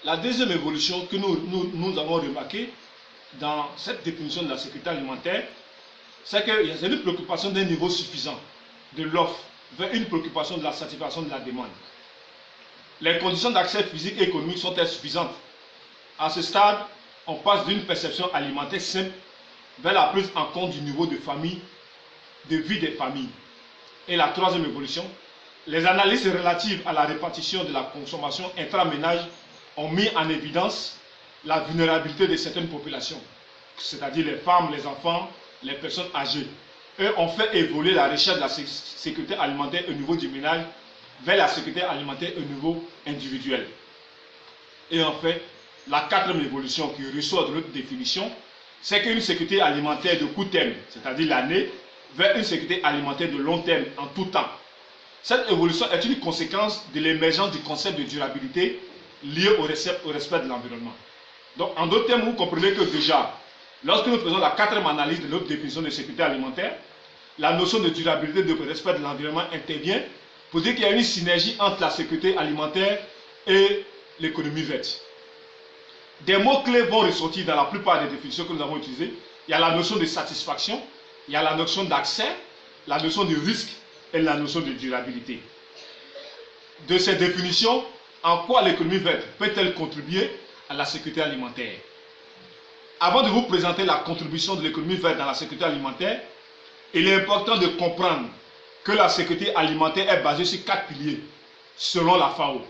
La deuxième évolution que nous avons remarquée dans cette définition de la sécurité alimentaire, c'est qu'il y a une préoccupation d'un niveau suffisant de l'offre vers une préoccupation de la satisfaction de la demande. Les conditions d'accès physique et économique sont-elles suffisantes? À ce stade, on passe d'une perception alimentaire simple vers la prise en compte du niveau de famille, de vie des familles. Et la troisième évolution, les analyses relatives à la répartition de la consommation intra-ménage ont mis en évidence la vulnérabilité de certaines populations, c'est-à-dire les femmes, les enfants, les personnes âgées. Eux ont fait évoluer la recherche de la sécurité alimentaire au niveau du ménage vers la sécurité alimentaire au niveau individuel. Et en fait, la quatrième évolution qui ressort de notre définition, c'est qu'une sécurité alimentaire de court terme, c'est-à-dire l'année, vers une sécurité alimentaire de long terme en tout temps. Cette évolution est une conséquence de l'émergence du concept de durabilité lié au respect de l'environnement. Donc, en d'autres termes, vous comprenez que déjà, lorsque nous faisons la quatrième analyse de notre définition de sécurité alimentaire, la notion de durabilité, de respect de l'environnement intervient pour dire qu'il y a une synergie entre la sécurité alimentaire et l'économie verte. Des mots-clés vont ressortir dans la plupart des définitions que nous avons utilisées. Il y a la notion de satisfaction, il y a la notion d'accès, la notion de risque et la notion de durabilité. De ces définitions, en quoi l'économie verte peut-elle contribuer à la sécurité alimentaire? Avant de vous présenter la contribution de l'économie verte dans la sécurité alimentaire, il est important de comprendre que la sécurité alimentaire est basée sur 4 piliers, selon la FAO.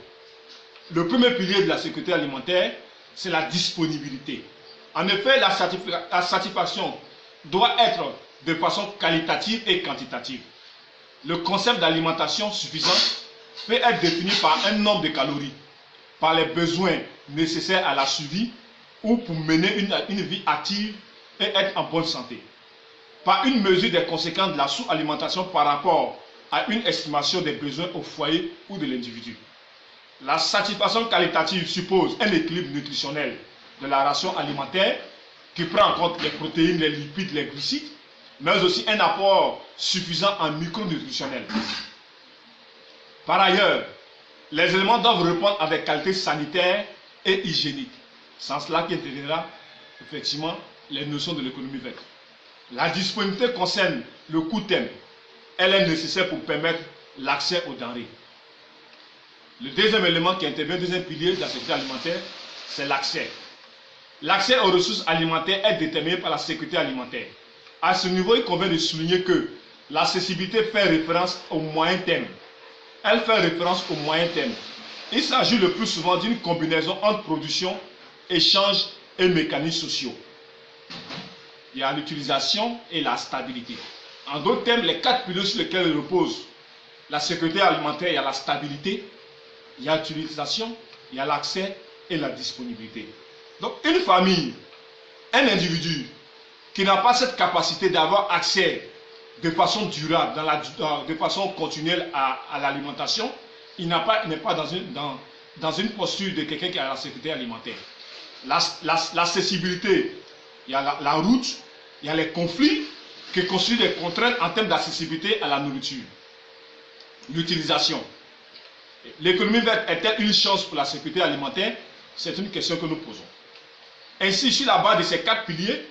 Le premier pilier de la sécurité alimentaire, c'est la disponibilité. En effet, la satisfaction doit être de façon qualitative et quantitative. Le concept d'alimentation suffisante peut être défini par un nombre de calories, par les besoins nécessaires à la survie ou pour mener une vie active et être en bonne santé. Par une mesure des conséquences de la sous-alimentation par rapport à une estimation des besoins au foyer ou de l'individu. La satisfaction qualitative suppose un équilibre nutritionnel de la ration alimentaire qui prend en compte les protéines, les lipides, les glucides, mais aussi un apport suffisant en micronutritionnel. Par ailleurs, les éléments doivent répondre à des qualités sanitaires et hygiéniques. Sans cela qui interviendra effectivement les notions de l'économie verte. La disponibilité concerne le court terme. Elle est nécessaire pour permettre l'accès aux denrées. Le deuxième élément qui intervient, le deuxième pilier de la sécurité alimentaire, c'est l'accès. L'accès aux ressources alimentaires est déterminé par la sécurité alimentaire. À ce niveau, il convient de souligner que l'accessibilité fait référence au moyen terme. Elle fait référence au moyen terme. Il s'agit le plus souvent d'une combinaison entre production, échange et mécanismes sociaux. Il y a l'utilisation et la stabilité. En d'autres termes, les 4 piliers sur lesquels repose la sécurité alimentaire, il y a la stabilité, il y a l'utilisation, il y a l'accès et la disponibilité. Donc une famille, un individu qui n'a pas cette capacité d'avoir accès de façon durable, de façon continuelle à l'alimentation, il n'est pas dans une posture de quelqu'un qui a la sécurité alimentaire. L'accessibilité, il y a la route, il y a les conflits qui constituent des contraintes en termes d'accessibilité à la nourriture. L'utilisation. L'économie verte est-elle une chance pour la sécurité alimentaire? C'est une question que nous posons. Ainsi, sur la base de ces 4 piliers,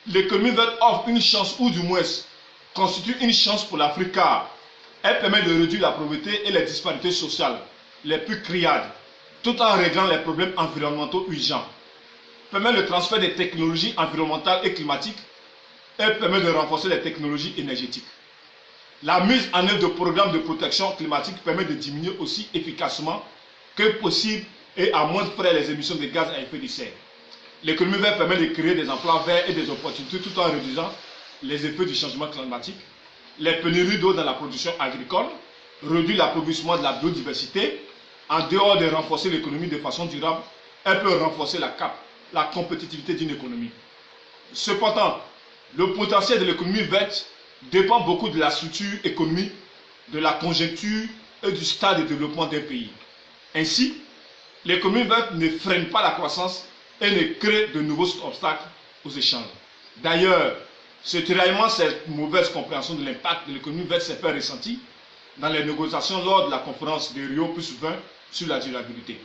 l'économie verte offre une chance, ou du moins constitue une chance pour l'Afrique, car elle permet de réduire la pauvreté et les disparités sociales les plus criardes, tout en réglant les problèmes environnementaux urgents. Permet le transfert des technologies environnementales et climatiques et permet de renforcer les technologies énergétiques. La mise en œuvre de programmes de protection climatique permet de diminuer aussi efficacement que possible et à moindre frais les émissions de gaz à effet de serre. L'économie verte permet de créer des emplois verts et des opportunités tout en réduisant les effets du changement climatique, les pénuries d'eau dans la production agricole, réduire l'appauvrissement de la biodiversité, en dehors de renforcer l'économie de façon durable, elle peut renforcer la compétitivité d'une économie. Cependant, le potentiel de l'économie verte dépend beaucoup de la structure économique, de la conjoncture et du stade de développement d'un pays. Ainsi, l'économie verte ne freine pas la croissance et ne crée de nouveaux obstacles aux échanges. D'ailleurs, ce tiraillement, cette mauvaise compréhension de l'impact de l'économie verte s'est fait ressentir dans les négociations lors de la conférence de Rio+20 sur la durabilité.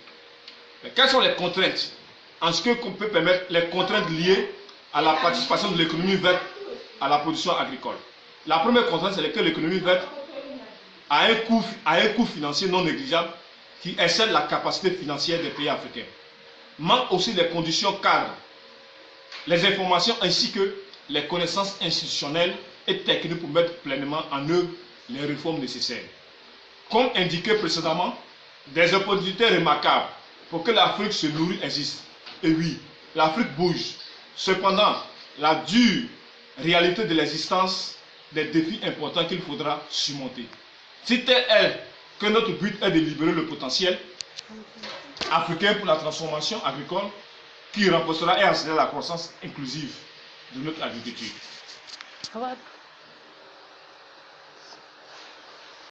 Mais quelles sont les contraintes en ce qu'on peut permettre les contraintes liées à la participation de l'économie verte à la production agricole? La première contrainte, c'est que l'économie verte a un coût financier non négligeable qui excède la capacité financière des pays africains. Manque aussi les conditions cadres, les informations ainsi que les connaissances institutionnelles et techniques pour mettre pleinement en œuvre les réformes nécessaires. Comme indiqué précédemment, des opportunités remarquables pour que l'Afrique se nourrisse existent. Et oui, l'Afrique bouge. Cependant, la dure réalité de l'existence des défis importants qu'il faudra surmonter. Si tel est que notre but est de libérer le potentiel africain pour la transformation agricole qui renforcera et accélérera la croissance inclusive de notre agriculture.